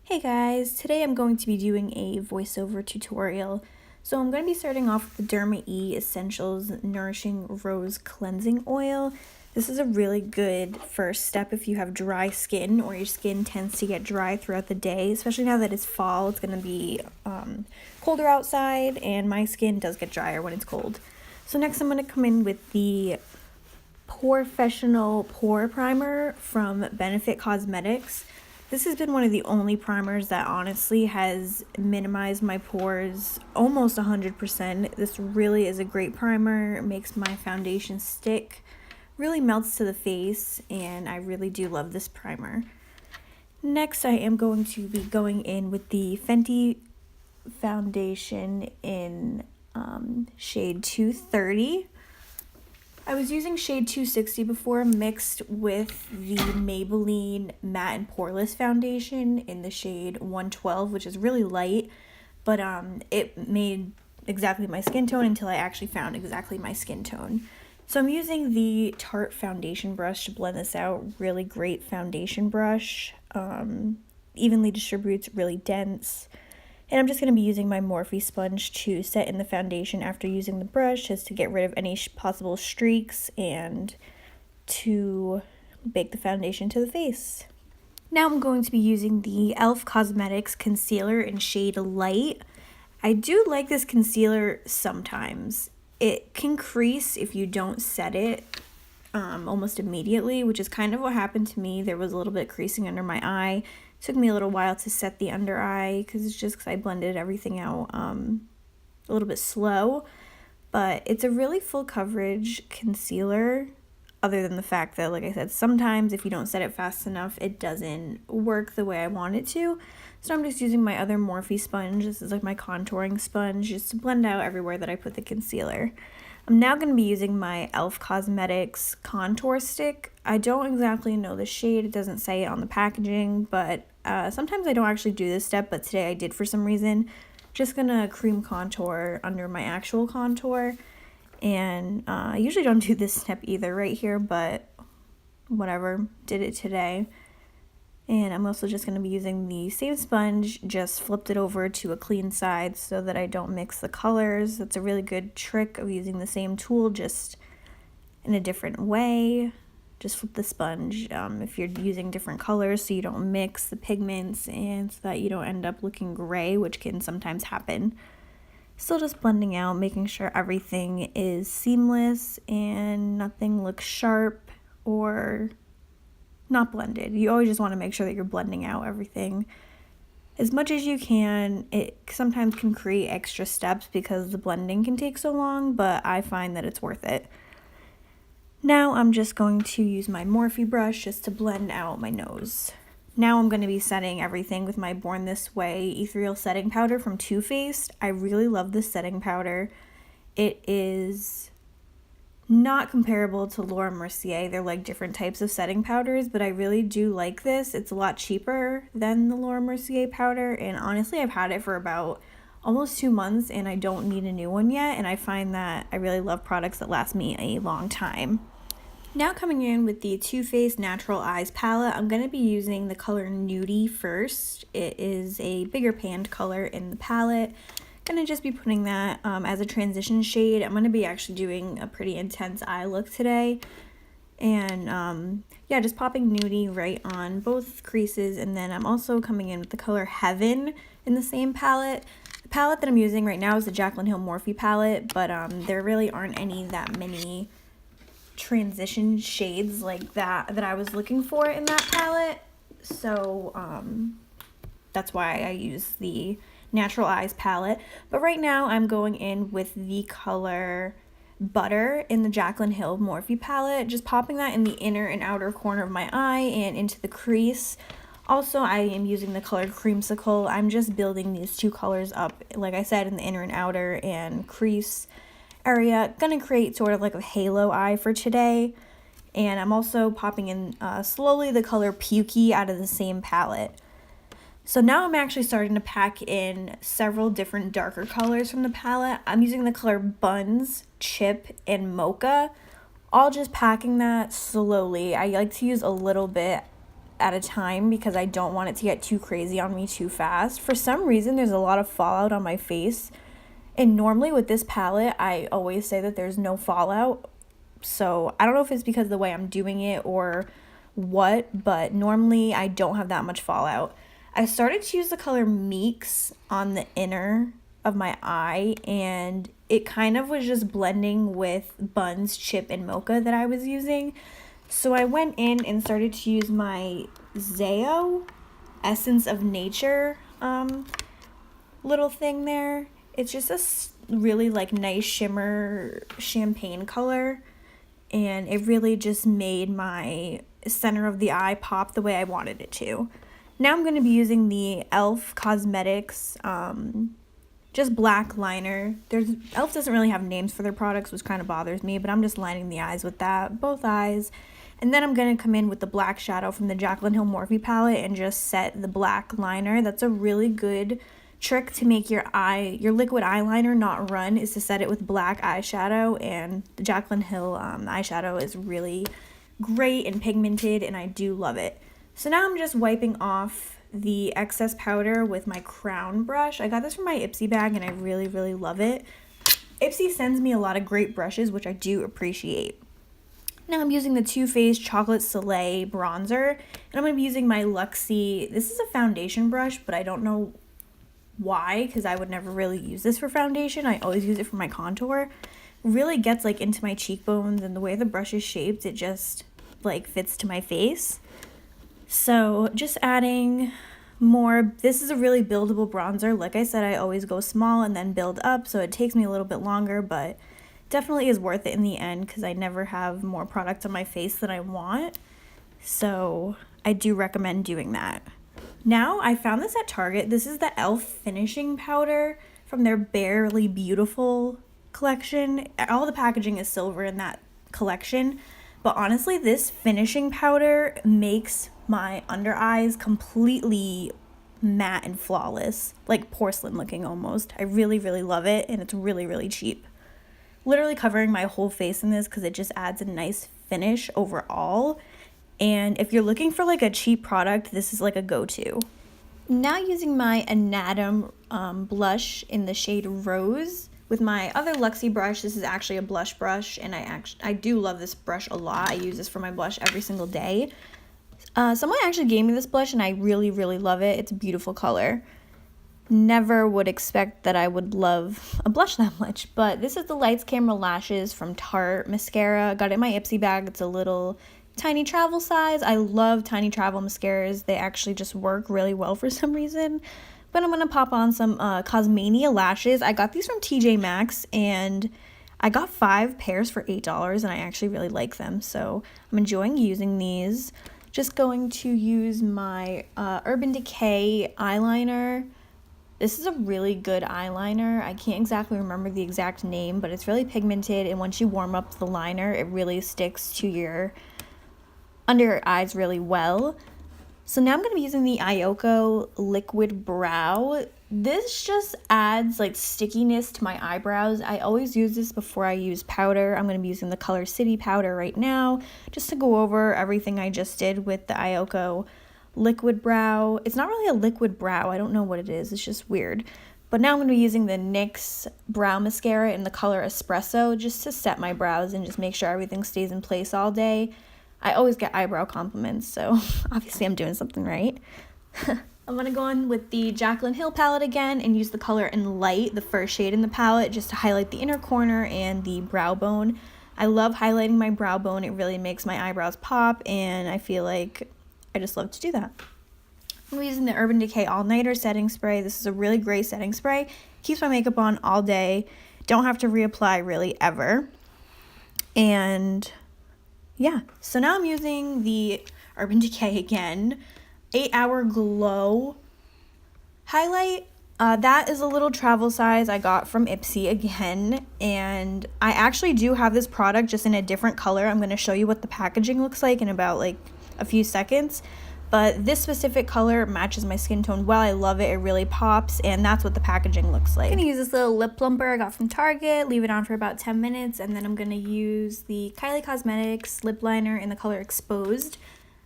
Hey guys, today I'm going to be doing a voiceover tutorial. So I'm going to be starting off with the Derma-e Essentials Nourishing Rose Cleansing Oil. This is a really good first step if you have dry skin or your skin tends to get dry throughout the day, especially now that it's fall. It's going to be colder outside and my skin does get drier when it's cold. So next I'm going to come in with the Porefessional Pore Primer from Benefit Cosmetics. This has been one of the only primers that honestly has minimized my pores almost 100%. This really is a great primer. It makes my foundation stick, really melts to the face, and I really do love this primer. Next, I am going to be going in with the Fenty foundation in shade 230. I was using shade 260 before, mixed with the Maybelline Matte and Poreless foundation in the shade 112, which is really light, but it made exactly my skin tone until I actually found exactly my skin tone. So I'm using the Tarte foundation brush to blend this out. Really great foundation brush, evenly distributes, really dense. And I'm just going to be using my Morphe sponge to set in the foundation after using the brush, just to get rid of any possible streaks and to bake the foundation to the face. Now I'm going to be using the e.l.f. Cosmetics concealer in shade Light. I do like this concealer sometimes. It can crease if you don't set it almost immediately, which is kind of what happened to me. There was a little bit of creasing under my eye. It took me a little while to set the under eye because I blended everything out a little bit slow. But it's a really full coverage concealer, other than the fact that, like I said, sometimes if you don't set it fast enough, it doesn't work the way I want it to. So I'm just using my other Morphe sponge. This is like my contouring sponge, just to blend out everywhere that I put the concealer. I'm now going to be using my e.l.f. Cosmetics contour stick. I don't exactly know the shade. It doesn't say it on the packaging, but sometimes I don't actually do this step, but today I did for some reason. Just going to cream contour under my actual contour. And I usually don't do this step either right here, but whatever, did it today. And I'm also just going to be using the same sponge, just flipped it over to a clean side so that I don't mix the colors. That's a really good trick of using the same tool, just in a different way. Just flip the sponge if you're using different colors so you don't mix the pigments and so that you don't end up looking gray, which can sometimes happen. Still just blending out, making sure everything is seamless and nothing looks sharp or not blended. You always just want to make sure that you're blending out everything as much as you can. It sometimes can create extra steps because the blending can take so long, but I find that it's worth it. Now I'm just going to use my Morphe brush just to blend out my nose. Now I'm going to be setting everything with my Born This Way Ethereal setting powder from Too Faced. I really love this setting powder. It is not comparable to Laura Mercier. They're like different types of setting powders, but I really do like this. It's a lot cheaper than the Laura Mercier powder, and honestly I've had it for about almost 2 months and I don't need a new one yet, and I find that I really love products that last me a long time. Now coming in with the Too Faced Natural Eyes palette, I'm going to be using the color Nudie first. It is a bigger panned color in the palette. Gonna just be putting that as a transition shade. I'm gonna be actually doing a pretty intense eye look today, and yeah, just popping Nudie right on both creases. And then I'm also coming in with the color Heaven in the same palette. The palette that I'm using right now is the Jaclyn Morphe palette, but there really aren't that many transition shades like that I was looking for in that palette, so that's why I use the Natural Eyes palette. But right now I'm going in with the color Butter in the Jaclyn Morphe palette, just popping that in the inner and outer corner of my eye and into the crease. Also, I am using the color Creamsicle. I'm just building these two colors up, like I said, in the inner and outer and crease area. Gonna create sort of like a halo eye for today. And I'm also popping in slowly the color Pukey out of the same palette. So now I'm actually starting to pack in several different darker colors from the palette. I'm using the color Buns, Chip, and Mocha, all just packing that slowly. I like to use a little bit at a time because I don't want it to get too crazy on me too fast. For some reason, there's a lot of fallout on my face. And normally with this palette, I always say that there's no fallout. So I don't know if it's because of the way I'm doing it or what, but normally I don't have that much fallout. I started to use the color Meeks on the inner of my eye, and it kind of was just blending with Buns, Chip, and Mocha that I was using. So I went in and started to use my Zao Essence of Nature little thing there. It's just a really like nice shimmer champagne color, and it really just made my center of the eye pop the way I wanted it to. Now I'm going to be using the e.l.f. Cosmetics just black liner. e.l.f. doesn't really have names for their products, which kind of bothers me, but I'm just lining the eyes with that, both eyes. And then I'm going to come in with the black shadow from the Jaclyn Hill Morphe palette and just set the black liner. That's a really good trick to make your liquid eyeliner not run, is to set it with black eyeshadow, and the Jaclyn Hill eyeshadow is really great and pigmented, and I do love it. So now I'm just wiping off the excess powder with my crown brush. I got this from my Ipsy bag and I really, really love it. Ipsy sends me a lot of great brushes, which I do appreciate. Now I'm using the Too Faced Chocolate Soleil bronzer, and I'm going to be using my Luxie. This is a foundation brush, but I don't know why, because I would never really use this for foundation. I always use it for my contour. It really gets like into my cheekbones, and the way the brush is shaped, it just like fits to my face. So just adding more. This is a really buildable bronzer. Like I said, I always go small and then build up, so it takes me a little bit longer, but definitely is worth it in the end because I never have more product on my face than I want. So I do recommend doing that. Now I found this at Target. This is the e.l.f. finishing powder from their Barely Beautiful collection. All the packaging is silver in that collection, but honestly this finishing powder makes my under eyes completely matte and flawless, like porcelain looking almost. I really, really love it, and it's really, really cheap. Literally covering my whole face in this because it just adds a nice finish overall. And if you're looking for like a cheap product, this is like a go-to. Now using my Antonym blush in the shade Rose with my other Luxie brush. This is actually a blush brush, and I do love this brush a lot. I use this for my blush every single day. Someone actually gave me this blush and I really, really love it. It's a beautiful color. Never would expect that I would love a blush that much, but this is the Lights Camera Lashes from Tarte mascara. Got it in my Ipsy bag. It's a little tiny travel size. I love tiny travel mascaras. They actually just work really well for some reason. But I'm going to pop on some Cosmania lashes. I got these from TJ Maxx, and I got 5 pairs for $8, and I actually really like them. So I'm enjoying using these. Just going to use my Urban Decay eyeliner. This is a really good eyeliner. I can't exactly remember the exact name, but it's really pigmented, and once you warm up the liner, it really sticks to your under your eyes really well. So now I'm going to be using the Eyeko Liquid Brow. This just adds like stickiness to my eyebrows. I always use this before I use powder. I'm going to be using the Color City powder right now just to go over everything I just did with the Eyeko Liquid Brow. It's not really a liquid brow. I don't know what it is. It's just weird. But now I'm going to be using the NYX Brow Mascara in the color Espresso just to set my brows and just make sure everything stays in place all day. I always get eyebrow compliments, so obviously I'm doing something right. I'm going to go in with the Jaclyn Hill palette again and use the color in Light, the first shade in the palette, just to highlight the inner corner and the brow bone. I love highlighting my brow bone. It really makes my eyebrows pop, and I feel like I just love to do that. I'm using the Urban Decay All Nighter setting spray. This is a really great setting spray. Keeps my makeup on all day. Don't have to reapply really ever. And yeah, so now I'm using the Urban Decay again 8-Hour Glow highlight. That is a little travel size I got from Ipsy again, and I actually do have this product just in a different color. I'm going to show you what the packaging looks like in about like a few seconds, but this specific color matches my skin tone well. I love it. It really pops, and that's what the packaging looks like. I'm going to use this little lip plumper I got from Target, leave it on for about 10 minutes, and then I'm going to use the Kylie Cosmetics lip liner in the color Exposed.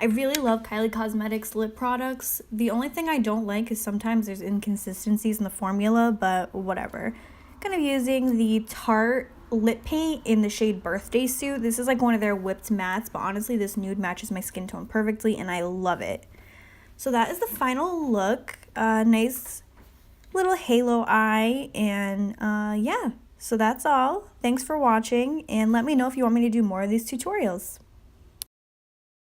I really love Kylie Cosmetics lip products. The only thing I don't like is sometimes there's inconsistencies in the formula, but whatever. Kind of using the Tarte lip paint in the shade Birthday Suit. This is like one of their whipped mattes, but honestly this nude matches my skin tone perfectly and I love it. So that is the final look. Nice little halo eye, and yeah, so that's all. Thanks for watching, and let me know if you want me to do more of these tutorials.